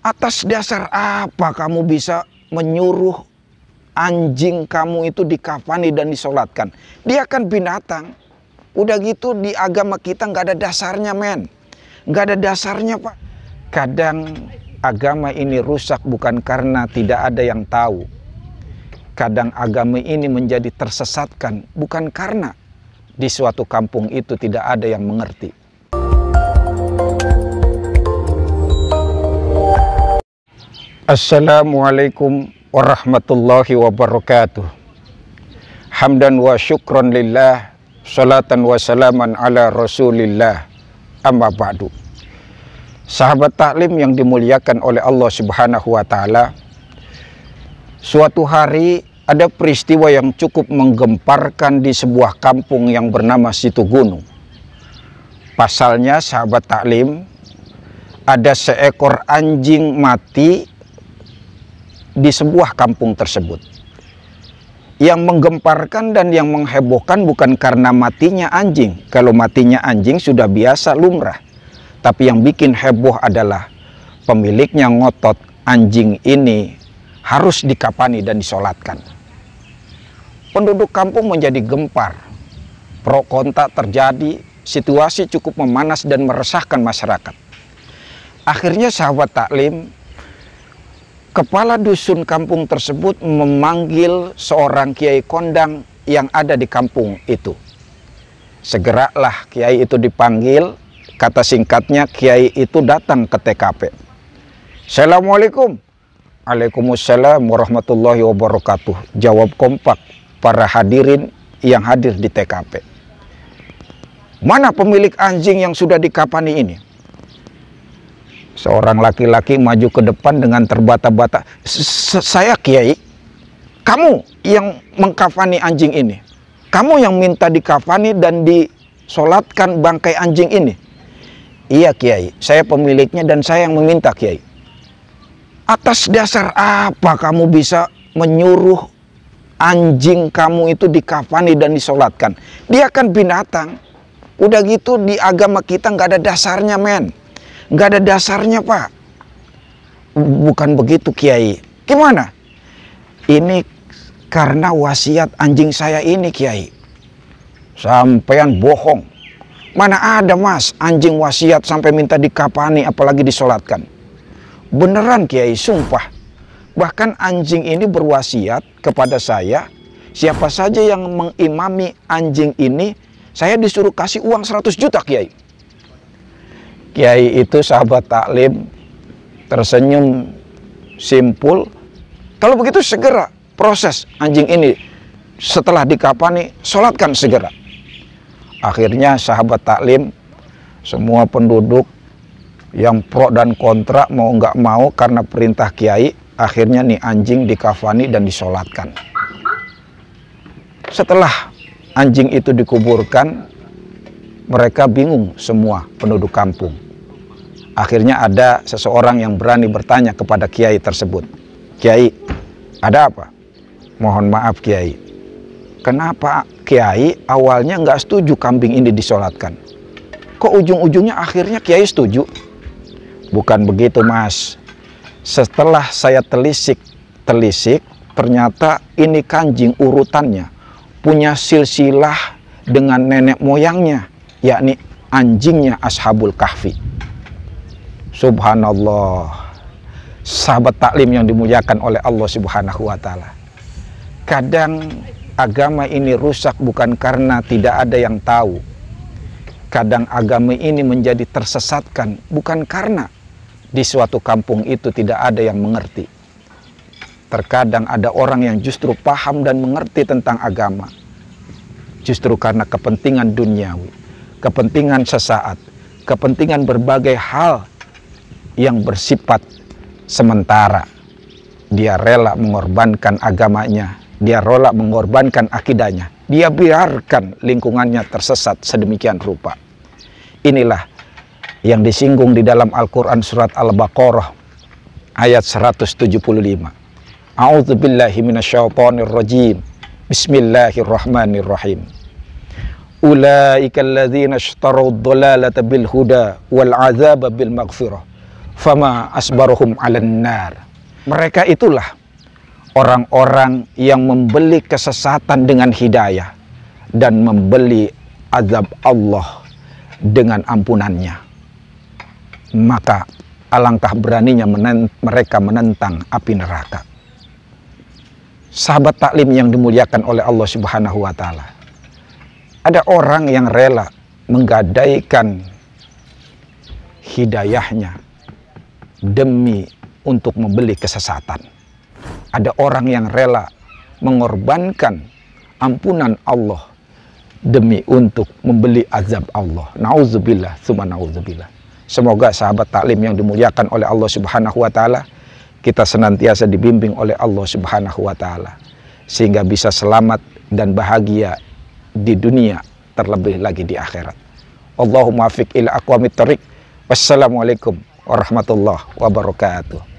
Atas dasar apa kamu bisa menyuruh anjing kamu itu dikafani dan disolatkan? Dia kan binatang. Udah gitu di agama kita nggak ada dasarnya, men. Nggak ada dasarnya, Pak. Kadang agama ini rusak bukan karena tidak ada yang tahu. Kadang agama ini menjadi tersesatkan bukan karena di suatu kampung itu tidak ada yang mengerti. Assalamualaikum warahmatullahi wabarakatuh. Hamdan wa syukron lillah, salatan wa salaman ala rasulillah, amma ba'du. Sahabat taklim yang dimuliakan oleh Allah Subhanahu wa ta'ala, suatu hari ada peristiwa yang cukup menggemparkan di sebuah kampung yang bernama Situgunung. Pasalnya, sahabat taklim, ada seekor anjing mati di sebuah kampung tersebut. Yang menggemparkan dan yang menghebohkan bukan karena matinya anjing. Kalau matinya anjing sudah biasa, lumrah. Tapi yang bikin heboh adalah pemiliknya ngotot anjing ini harus dikafani dan disolatkan. Penduduk kampung menjadi gempar. Pro kontra terjadi, situasi cukup memanas dan meresahkan masyarakat. Akhirnya sahabat taklim, kepala dusun kampung tersebut memanggil seorang kiai kondang yang ada di kampung itu. Segeralah kiai itu dipanggil, kata singkatnya kiai itu datang ke TKP. Assalamualaikum. Waalaikumsalam warahmatullahi wabarakatuh. Jawab kompak para hadirin yang hadir di TKP. Mana pemilik anjing yang sudah dikafani ini? Seorang laki-laki maju ke depan dengan terbata-bata. Saya kiai, kamu yang mengkafani anjing ini. Kamu yang minta dikafani dan disolatkan bangkai anjing ini. Iya kiai, saya pemiliknya dan saya yang meminta kiai. Atas dasar apa kamu bisa menyuruh anjing kamu itu dikafani dan disolatkan? Dia kan binatang. Udah gitu di agama kita nggak ada dasarnya, men. Nggak ada dasarnya, Pak. Bukan begitu, Kiai. Gimana? Ini karena wasiat anjing saya ini, Kiai. Sampean bohong. Mana ada, Mas, anjing wasiat sampai minta dikafani apalagi disolatkan. Beneran, Kiai, sumpah. Bahkan anjing ini berwasiat kepada saya, siapa saja yang mengimami anjing ini, saya disuruh kasih uang 100 juta, Kiai. Kiai itu sahabat taklim tersenyum simpul. Kalau begitu segera proses anjing ini setelah dikafani, solatkan segera. Akhirnya sahabat taklim, semua penduduk yang pro dan kontra mau nggak mau karena perintah kiai, akhirnya nih anjing dikafani dan disolatkan. Setelah anjing itu dikuburkan, mereka bingung semua penduduk kampung. Akhirnya ada seseorang yang berani bertanya kepada kiai tersebut. Kiai, ada apa? Mohon maaf kiai. Kenapa kiai awalnya nggak setuju kambing ini disolatkan? Kok ujung-ujungnya akhirnya kiai setuju? Bukan begitu, Mas. Setelah saya telisik, ternyata ini kanjing urutannya punya silsilah dengan nenek moyangnya, yakni anjingnya Ashabul Kahfi. Subhanallah. Sahabat taklim yang dimuliakan oleh Allah Subhanahu wa ta'ala. Kadang agama ini rusak bukan karena tidak ada yang tahu. Kadang agama ini menjadi tersesatkan bukan karena di suatu kampung itu tidak ada yang mengerti. Terkadang ada orang yang justru paham dan mengerti tentang agama, justru karena kepentingan duniawi, kepentingan sesaat, kepentingan berbagai hal yang bersifat sementara. Dia rela mengorbankan agamanya, dia rela mengorbankan akidahnya, dia biarkan lingkungannya tersesat sedemikian rupa. Inilah yang disinggung di dalam Al-Quran surat Al-Baqarah ayat 175. A'udzubillahi minasyaitonirrajim. Bismillahirrahmanirrahim. Ulaika alladzina ishtarau ad-dhalalata bil huda wal 'adzaba bil maghfirah fama asbaruhum 'alan nar. Mereka itulah orang-orang yang membeli kesesatan dengan hidayah dan membeli azab Allah dengan ampunannya. Maka alangkah beraninya mereka menentang api neraka. Sahabat taklim yang dimuliakan oleh Allah Subhanahu wa taala. Ada orang yang rela menggadaikan hidayahnya demi untuk membeli kesesatan. Ada orang yang rela mengorbankan ampunan Allah demi untuk membeli azab Allah. Nauzubillah, tsumma nauzubillah. Semoga sahabat taklim yang dimuliakan oleh Allah Subhanahu wa taala, kita senantiasa dibimbing oleh Allah Subhanahu wa taala sehingga bisa selamat dan bahagia di dunia, terlebih lagi di akhirat. Allahumma afiq ila aqwamit thoriq. Wassalamualaikum warahmatullahi wabarakatuh.